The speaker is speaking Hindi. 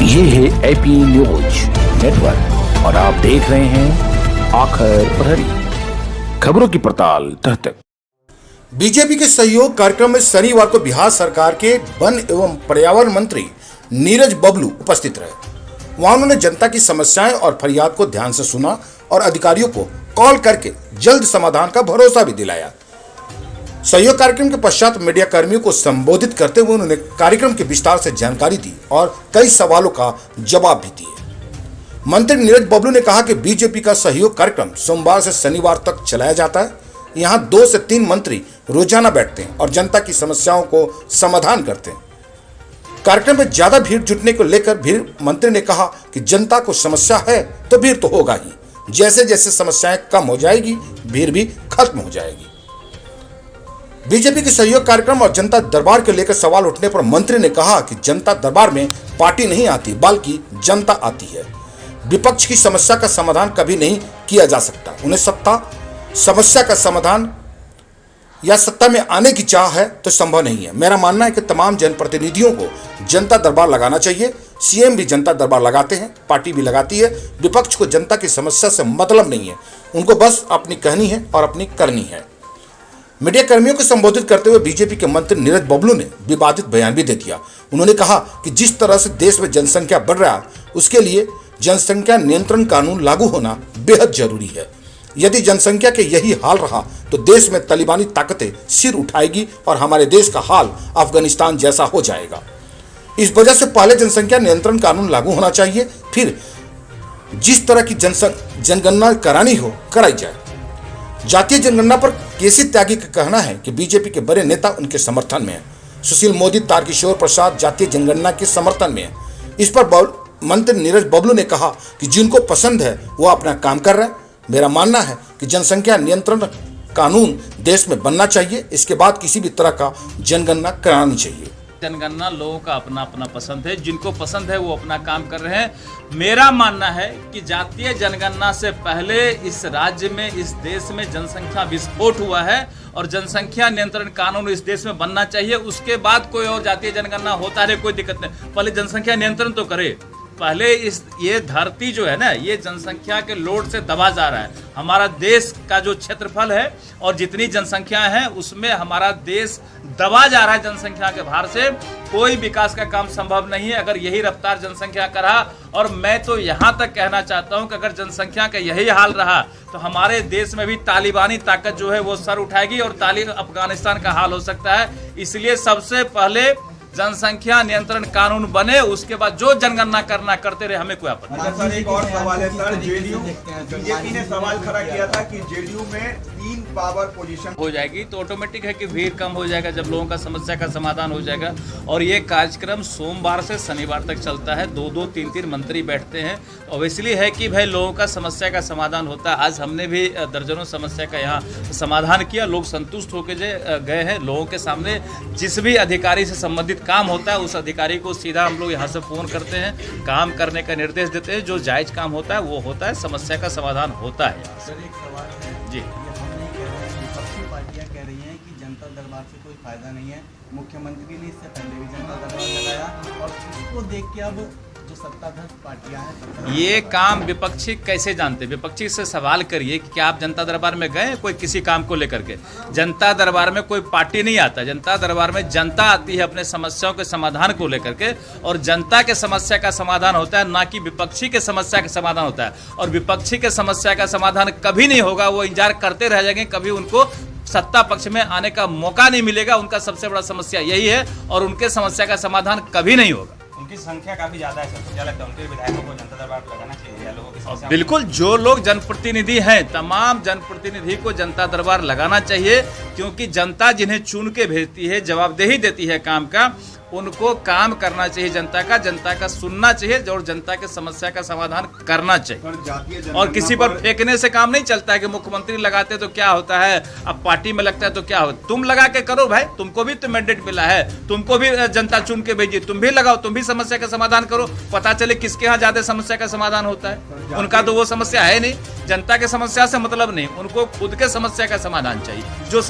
ये है एपी न्यूज नेटवर्क और आप देख रहे हैं आखिर प्रहरी, खबरों की पड़ताल तह तक। बीजेपी के सहयोग कार्यक्रम में शनिवार को बिहार सरकार के वन एवं पर्यावरण मंत्री नीरज बबलू उपस्थित रहे। वहां उन्होंने जनता की समस्याएं और फरियाद को ध्यान से सुना और अधिकारियों को कॉल करके जल्द समाधान का भरोसा भी दिलाया। सहयोग कार्यक्रम के पश्चात मीडिया कर्मियों को संबोधित करते हुए उन्होंने कार्यक्रम के विस्तार से जानकारी दी और कई सवालों का जवाब भी दिए। मंत्री नीरज बबलू ने कहा कि बीजेपी का सहयोग कार्यक्रम सोमवार से शनिवार तक चलाया जाता है। यहाँ 2 से 3 मंत्री रोजाना बैठते हैं और जनता की समस्याओं को समाधान करते हैं। कार्यक्रम में ज्यादा भीड़ जुटने को लेकर भी मंत्री ने कहा कि जनता को समस्या है तो भीड़ तो होगा ही, जैसे जैसे समस्याएं कम हो जाएगी भीड़ भी खत्म हो जाएगी। बीजेपी के सहयोग कार्यक्रम और जनता दरबार को लेकर सवाल उठने पर मंत्री ने कहा कि जनता दरबार में पार्टी नहीं आती बल्कि जनता आती है। विपक्ष की समस्या का समाधान कभी नहीं किया जा सकता। उन्हें समस्या का समाधान या सत्ता में आने की चाह है तो संभव नहीं है। मेरा मानना है कि तमाम जनप्रतिनिधियों को जनता दरबार लगाना चाहिए। सीएम भी जनता दरबार लगाते हैं, पार्टी भी लगाती है। विपक्ष को जनता की समस्या से मतलब नहीं है, उनको बस अपनी कहनी है और अपनी करनी है। मीडिया कर्मियों को संबोधित करते हुए बीजेपी के मंत्री नीरज बबलू ने विवादित बयान भी दे दिया। उन्होंने कहा कि जिस तरह से देश में जनसंख्या बढ़ रहा है उसके लिए जनसंख्या नियंत्रण कानून लागू होना बेहद जरूरी है। यदि जनसंख्या के यही हाल रहा तो देश में तालिबानी ताकतें सिर उठाएगी और हमारे देश का हाल अफगानिस्तान जैसा हो जाएगा। इस वजह से पहले जनसंख्या नियंत्रण कानून लागू होना चाहिए, फिर जिस तरह की जनगणना करानी हो कराई जाए। जातीय जनगणना पर केसी त्यागी का कहना है कि बीजेपी के बड़े नेता उनके समर्थन में है। सुशील मोदी, तारकिशोर प्रसाद जातीय जनगणना के समर्थन में है। इस पर मंत्री नीरज बबलू ने कहा कि जिनको पसंद है वो अपना काम कर रहे हैं। मेरा मानना है कि जनसंख्या नियंत्रण कानून देश में बनना चाहिए, इसके बाद किसी भी तरह का जनगणना करानी चाहिए। जनगणना लोगों का अपना अपना पसंद है, जिनको पसंद है वो अपना काम कर रहे हैं। मेरा मानना है कि जातीय जनगणना से पहले इस राज्य में, इस देश में जनसंख्या विस्फोट हुआ है और जनसंख्या नियंत्रण कानून इस देश में बनना चाहिए। उसके बाद कोई और जातीय जनगणना होता रहे, कोई दिक्कत नहीं। पहले जनसंख्या नियंत्रण तो करे। पहले ये धरती जो है ना, ये जनसंख्या के लोड से दबा जा रहा है। हमारा देश का जो क्षेत्रफल है और जितनी जनसंख्या है उसमें हमारा देश दबा जा रहा है जनसंख्या के भार से। कोई विकास का काम संभव नहीं है अगर यही रफ्तार जनसंख्या का रहा। और मैं तो यहाँ तक कहना चाहता हूँ कि अगर जनसंख्या का यही हाल रहा तो हमारे देश में भी तालिबानी ताकत जो है वो सर उठाएगी और अफगानिस्तान का हाल हो सकता है। इसलिए सबसे पहले जनसंख्या नियंत्रण कानून बने, उसके बाद जो जनगणना करना करते रहे, हमें कोई आपत्ति नहीं। सर एक और सवाल है सर, बीजेपी ने सवाल खड़ा किया था कि जेडीयू में 3 पावर पोजीशन हो जाएगी तो ऑटोमेटिक है कि भीड़ कम हो जाएगा जब लोगों का समस्या का समाधान हो जाएगा। और ये कार्यक्रम सोमवार से शनिवार तक चलता है। 2-2, 3-3 मंत्री बैठते हैं। ऑब्वियसली है कि भाई लोगों का समस्या का समाधान होता है। आज हमने भी दर्जनों समस्या का यहाँ समाधान किया। लोग संतुष्ट होकर गए हैं। लोगों के सामने जिस भी अधिकारी से संबंधित काम होता है उस अधिकारी को सीधा हम लोग यहाँ से फोन करते हैं, काम करने का निर्देश देते हैं। जो जायज काम होता है वो होता है, समस्या का समाधान होता है। सर एक सवाल है जी, हम नहीं कह रहे हैं, विपक्षी पार्टियां कह रही हैं कि जनता दरबार से कोई फायदा नहीं है। मुख्यमंत्री ने इससे पहले भी जनता दरबार लगाया और इसको देख के अब जो सत्ताधारी पार्टियां हैं, ये काम विपक्षी कैसे जानते? विपक्षी से सवाल करिए कि क्या आप जनता दरबार में गए कोई किसी काम को लेकर के? जनता दरबार में कोई पार्टी नहीं आता। जनता दरबार में जनता आती है अपने समस्याओं के समाधान को लेकर के, और जनता के समस्या का समाधान होता है, ना कि विपक्षी के समस्या का समाधान होता है। और विपक्षी के समस्या का समाधान कभी नहीं होगा, वो इंतजार करते रह जाएंगे, कभी उनको सत्ता पक्ष में आने का मौका नहीं मिलेगा। उनका सबसे बड़ा समस्या यही है और उनके समस्या का समाधान कभी नहीं होगा। उनकी संख्या काफी ज्यादा है सर, क्या लगता है उनके विधायकों को जनता दरबार पर लगाना चाहिए या लोगों की समस्या? बिल्कुल, जो लोग जनप्रतिनिधि हैं तमाम जनप्रतिनिधि को जनता दरबार लगाना चाहिए, क्योंकि जनता जिन्हें चुन के भेजती है, जवाबदेही देती है काम का, उनको काम करना चाहिए जनता का सुनना चाहिए और जनता के समस्या का समाधान करना चाहिए। और किसी पर फेंकने से काम नहीं चलता है कि मुख्यमंत्री लगाते तो क्या होता है, अब पार्टी में लगता है तो क्या होता है। तुम लगा के करो भाई, तुमको भी तो मैंडेट मिला है, तुमको भी जनता चुन के भेजी, तुम भी लगाओ, तुम भी समस्या का समाधान करो। पता चले किसके यहाँ ज्यादा समस्या का समाधान होता है। उनका तो वो समस्या है नहीं, जनता के समस्या से मतलब नहीं, उनको खुद के समस्या का समाधान चाहिए। जो